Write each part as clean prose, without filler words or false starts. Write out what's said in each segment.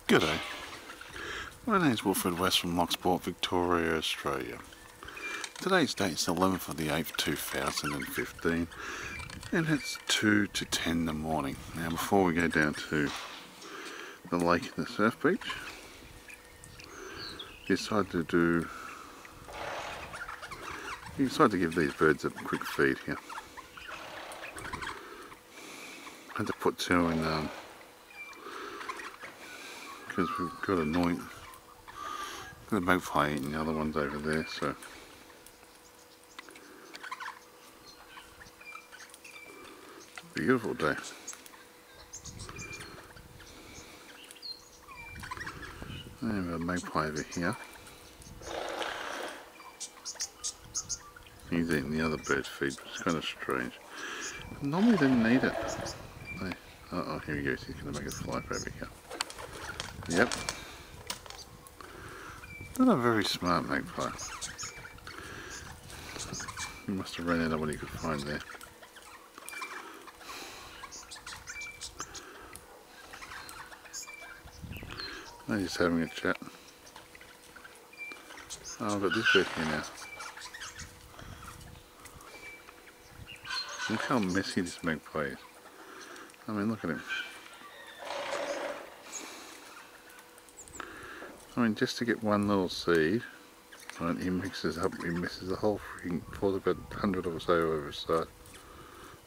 G'day, my name is Wilfred West from Lochport, Victoria, Australia. Today's date is the 11th of the 8th, 2015, and it's 2 to 10 in the morning. Now before we go down to the lake and the surf beach, decided to give these birds a quick feed here. I had to put two in because we've got a magpie eating the other ones over there, so beautiful day. I have a magpie over here. He's eating the other bird's feed, but it's kind of strange. Normally they didn't need it. Uh-oh, here he goes, he's going to make it fly over here. Yep. Not a very smart magpie. He must have ran out of what he could find there. They're just having a chat. Oh, I've got this bird here now. Look how messy this magpie is. I mean, look at him. I mean, just to get one little seed, right, he mixes the whole freaking, pours about 100 or so over his side.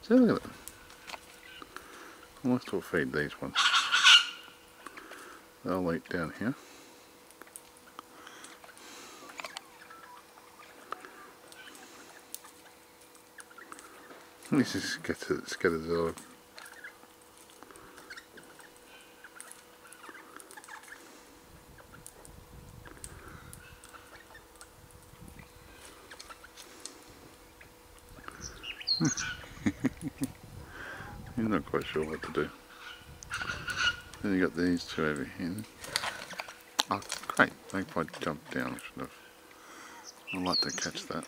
See, look at that. I must well feed these ones. They'll eat down here. This is scatters all. He's not quite sure what to do. Then you got these two over here. Oh, great! Magpie jumped down. I should have. I'd like to catch that.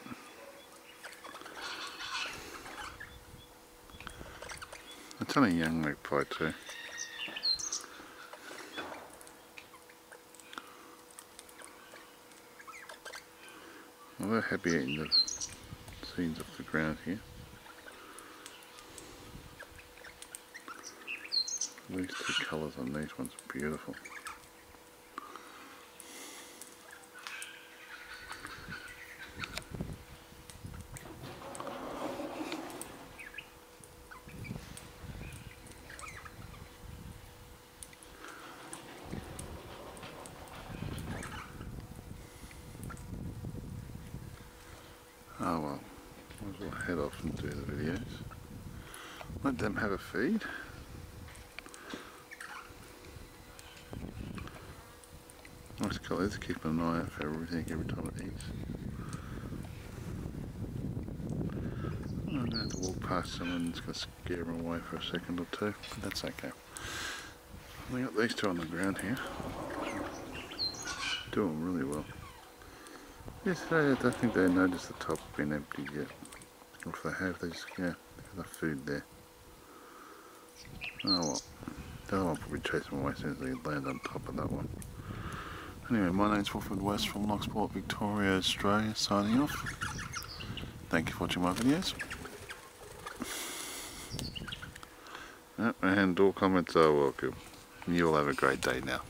It's only a young magpie too. Well, they're happy eating the seeds off the ground here. These two colours on these ones are beautiful. Oh well, might as well head off and do the videos. Let them have a feed. Nice colours, keep an eye out for everything every time it eats. I'm going to have to walk past someone that's going to scare them away for a second or two, but that's okay. We got these two on the ground here. Doing really well. Yes, I don't think they noticed the top being empty yet. Or if they have, they just, yeah, there's enough food there. Oh well. The other one will probably chase them away as soon as they land on top of that one. Anyway, my name's Wilfred West from Lochport, Victoria, Australia, signing off. Thank you for watching my videos. And all comments are welcome. You all have a great day now.